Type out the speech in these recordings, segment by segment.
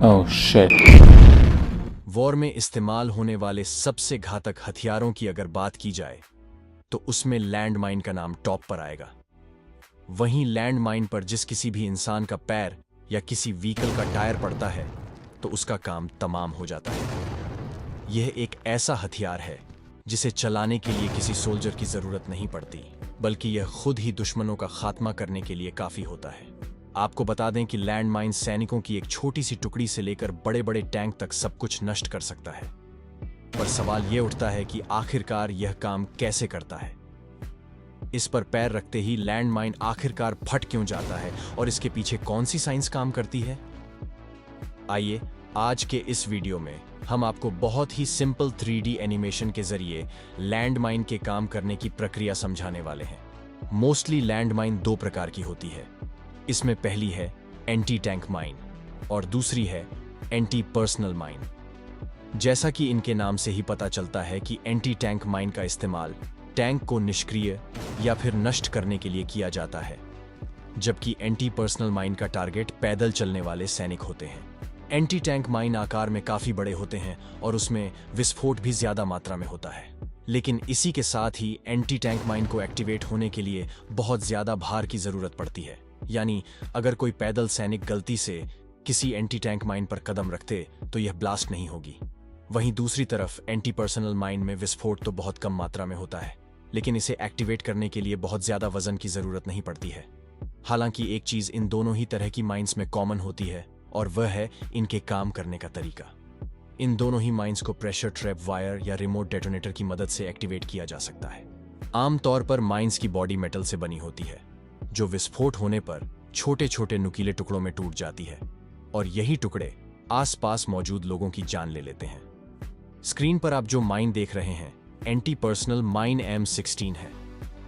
Oh shit. War में इस्तेमाल होने वाले सबसे घातक हथियारों की अगर बात की जाए तो उसमें लैंड माइन का नाम टॉप पर आएगा। वहीं लैंड माइन पर जिस किसी भी इंसान का पैर या किसी व्हीकल का टायर पड़ता है तो उसका काम तमाम हो जाता है। यह एक ऐसा हथियार है जिसे चलाने के लिए किसी सोल्जर की जरूरत नहीं पड़ती, बल्कि यह खुद ही दुश्मनों का खात्मा करने के लिए काफी होता है। आपको बता दें कि लैंड माइन सैनिकों की एक छोटी सी टुकड़ी से लेकर बड़े बड़े टैंक तक सब कुछ नष्ट कर सकता है। पर सवाल यह उठता है कि आखिरकार यह काम कैसे करता है। इस पर पैर रखते ही लैंड माइन आखिरकार फट क्यों जाता है और इसके पीछे कौन सी साइंस काम करती है? आइए आज के इस वीडियो में हम आपको बहुत ही सिंपल 3D एनिमेशन के जरिए लैंड माइन के काम करने की प्रक्रिया समझाने वाले हैं। मोस्टली लैंड माइन दो प्रकार की होती है। इसमें पहली है एंटी टैंक माइन और दूसरी है एंटी पर्सनल माइन। जैसा कि इनके नाम से ही पता चलता है कि एंटी टैंक माइन का इस्तेमाल टैंक को निष्क्रिय या फिर नष्ट करने के लिए किया जाता है, जबकि एंटी पर्सनल माइन का टारगेट पैदल चलने वाले सैनिक होते हैं। एंटी टैंक माइन आकार में काफी बड़े होते हैं और उसमें विस्फोट भी ज्यादा मात्रा में होता है, लेकिन इसी के साथ ही एंटी टैंक माइन को एक्टिवेट होने के लिए बहुत ज्यादा भार की जरूरत पड़ती है। यानी अगर कोई पैदल सैनिक गलती से किसी एंटी टैंक माइन पर कदम रखते तो यह ब्लास्ट नहीं होगी। वहीं दूसरी तरफ एंटी पर्सनल माइन में विस्फोट तो बहुत कम मात्रा में होता है, लेकिन इसे एक्टिवेट करने के लिए बहुत ज्यादा वजन की जरूरत नहीं पड़ती है। हालांकि एक चीज इन दोनों ही तरह की माइंस में कॉमन होती है और वह है इनके काम करने का तरीका। इन दोनों ही माइंस को प्रेशर ट्रैप वायर या रिमोट डेटोनेटर की मदद से एक्टिवेट किया जा सकता है। आमतौर पर माइंस की बॉडी मेटल से बनी होती है, जो विस्फोट होने पर छोटे छोटे नुकीले टुकड़ों में टूट जाती है और यही टुकड़े आसपास मौजूद लोगों की जान ले लेते हैं। स्क्रीन पर आप जो माइन देख रहे हैं एंटी पर्सनल माइन M16 है,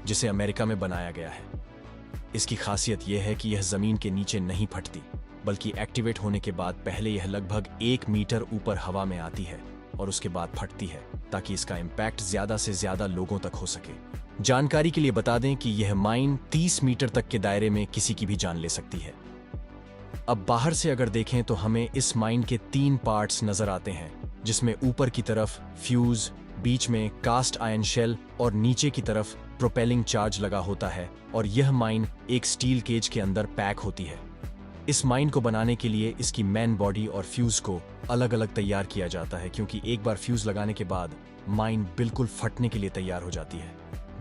जिसे अमेरिका में बनाया गया है। इसकी खासियत यह है कि यह जमीन के नीचे नहीं फटती, बल्कि एक्टिवेट होने के बाद पहले यह लगभग 1 मीटर ऊपर हवा में आती है और उसके बाद फटती है, ताकि इसका इम्पैक्ट ज्यादा से ज्यादा लोगों तक हो सके। जानकारी के लिए बता दें कि यह माइन 30 मीटर तक के दायरे में किसी की भी जान ले सकती है। अब बाहर से अगर देखें तो हमें इस माइन के 3 पार्ट्स नजर आते हैं, जिसमें ऊपर की तरफ फ्यूज, बीच में कास्ट आयरन शेल और नीचे की तरफ प्रोपेलिंग चार्ज लगा होता है, और यह माइन एक स्टील केज के अंदर पैक होती है। इस माइन को बनाने के लिए इसकी मेन बॉडी और फ्यूज को अलग अलग तैयार किया जाता है, क्योंकि एक बार फ्यूज लगाने के बाद माइन बिल्कुल फटने के लिए तैयार हो जाती है।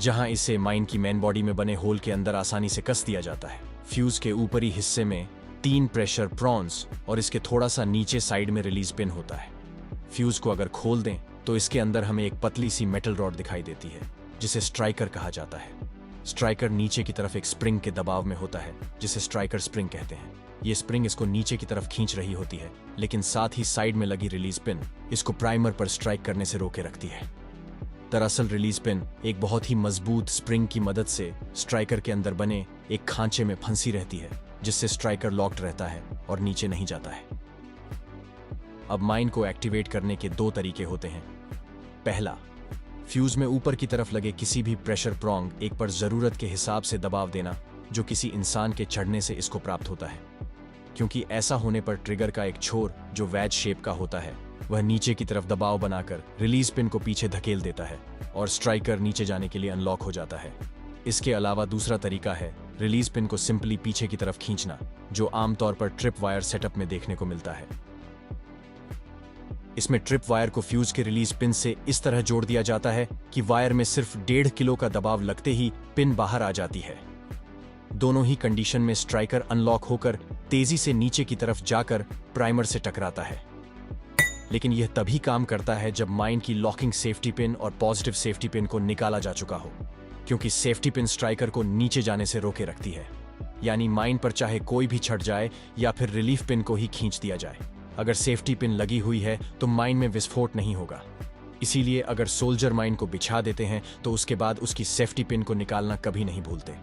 जहां इसे माइन की मेन बॉडी में बने होल के अंदर आसानी से कस दिया जाता है। फ्यूज के ऊपरी हिस्से में 3 प्रेशर प्रॉन्स और इसके थोड़ा सा नीचे साइड में रिलीज पिन होता है। फ्यूज को अगर खोल दें तो इसके अंदर हमें एक पतली सी मेटल रॉड दिखाई देती है, जिसे स्ट्राइकर कहा जाता है। स्ट्राइकर नीचे की तरफ एक स्प्रिंग के दबाव में होता है, जिसे स्ट्राइकर स्प्रिंग कहते हैं। ये स्प्रिंग इसको नीचे की तरफ खींच रही होती है, लेकिन साथ ही साइड में लगी रिलीज पिन इसको प्राइमर पर स्ट्राइक करने से रोके रखती है। दरअसल रिलीज पिन एक बहुत ही मजबूत स्प्रिंग की मदद से स्ट्राइकर के अंदर बने एक खांचे में फंसी रहती है, जिससे स्ट्राइकर लॉक्ड रहता है और नीचे नहीं जाता है। अब माइन को एक्टिवेट करने के 2 तरीके होते हैं। पहला, फ्यूज में ऊपर की तरफ लगे किसी भी प्रेशर प्रॉन्ग एक पर जरूरत के हिसाब से दबाव देना, जो किसी इंसान के चढ़ने से इसको प्राप्त होता है। क्योंकि ऐसा होने पर ट्रिगर का एक छोर जो वैज शेप का होता है, वह नीचे की तरफ दबाव बनाकर रिलीज पिन को पीछे धकेल देता है और स्ट्राइकर नीचे जाने के लिए अनलॉक हो जाता है। इसके अलावा दूसरा तरीका है रिलीज पिन को सिंपली पीछे की तरफ खींचना, जो आमतौर पर ट्रिप वायर सेटअप में देखने को मिलता है। इसमें ट्रिप वायर को फ्यूज के रिलीज पिन से इस तरह जोड़ दिया जाता है कि वायर में सिर्फ 1.5 किलो का दबाव लगते ही पिन बाहर आ जाती है। दोनों ही कंडीशन में स्ट्राइकर अनलॉक होकर तेजी से नीचे की तरफ जाकर प्राइमर से टकराता है। लेकिन यह तभी काम करता है जब माइन की लॉकिंग सेफ्टी पिन और पॉजिटिव सेफ्टी पिन को निकाला जा चुका हो, क्योंकि सेफ्टी पिन स्ट्राइकर को नीचे जाने से रोके रखती है। यानी माइन पर चाहे कोई भी चढ़ जाए या फिर रिलीफ पिन को ही खींच दिया जाए, अगर सेफ्टी पिन लगी हुई है तो माइन में विस्फोट नहीं होगा। इसीलिए अगर सोल्जर माइन को बिछा देते हैं तो उसके बाद उसकी सेफ्टी पिन को निकालना कभी नहीं भूलते।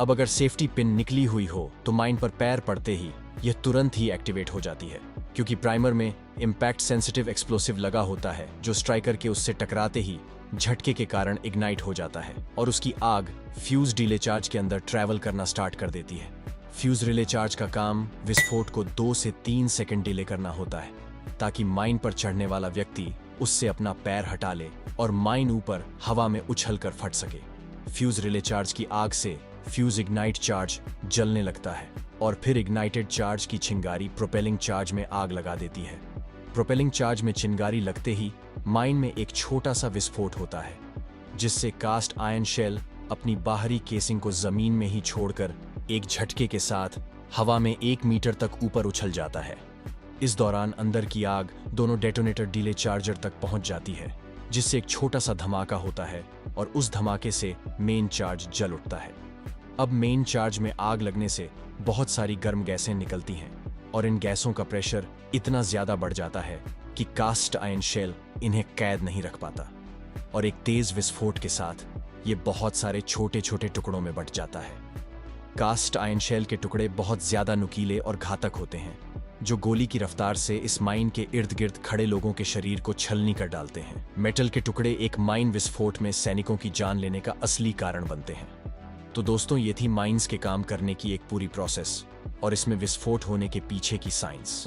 अब अगर सेफ्टी पिन निकली हुई हो तो माइन पर पैर पड़ते ही यह तुरंत ही एक्टिवेट हो जाती है, क्योंकि प्राइमर में इम्पैक्ट सेंसिटिव एक्सप्लोसिव लगा होता है, जो स्ट्राइकर के उससे टकराते ही झटके के कारण इग्नाइट हो जाता है और उसकी आग फ्यूज डीले चार्ज के अंदर ट्रैवल करना स्टार्ट कर देती है। फ्यूज रिले चार्ज का काम विस्फोट को 2 से 3 सेकंड डिले करना होता है, ताकि माइन पर चढ़ने वाला व्यक्ति उससे अपना पैर हटा ले और माइन ऊपर हवा में उछलकर फट सके। फ्यूज रिले चार्ज की आग से फ्यूज इग्नाइट चार्ज जलने लगता है और फिर इग्नाइटेड चार्ज की चिंगारी प्रोपेलिंग चार्ज में आग लगा देती है। प्रोपेलिंग चार्ज में चिंगारी लगते ही माइन में एक छोटा सा विस्फोट होता है, जिससे कास्ट आयरन शेल अपनी बाहरी केसिंग को जमीन में ही छोड़कर एक झटके के साथ हवा में 1 मीटर तक ऊपर उछल जाता है। इस दौरान अंदर की आग दोनों डेटोनेटर डिले चार्जर तक पहुंच जाती है, जिससे एक छोटा सा धमाका होता है और उस धमाके से मेन चार्ज जल उठता है। अब मेन चार्ज में आग लगने से बहुत सारी गर्म गैसें निकलती हैं और इन गैसों का प्रेशर इतना ज्यादा बढ़ जाता है कि कास्ट आयरन शेल इन्हें कैद नहीं रख पाता और एक तेज विस्फोट के साथ ये बहुत सारे छोटे छोटे टुकड़ों में बंट जाता है। कास्ट आयरन शेल के टुकड़े बहुत ज्यादा नुकीले और घातक होते हैं, जो गोली की रफ्तार से इस माइन के इर्द गिर्द खड़े लोगों के शरीर को छलनी कर डालते हैं। मेटल के टुकड़े एक माइन विस्फोट में सैनिकों की जान लेने का असली कारण बनते हैं। तो दोस्तों, ये थी माइंस के काम करने की एक पूरी प्रोसेस और इसमें विस्फोट होने के पीछे की साइंस।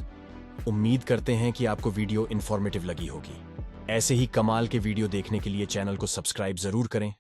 उम्मीद करते हैं कि आपको वीडियो इंफॉर्मेटिव लगी होगी। ऐसे ही कमाल के वीडियो देखने के लिए चैनल को सब्सक्राइब जरूर करें।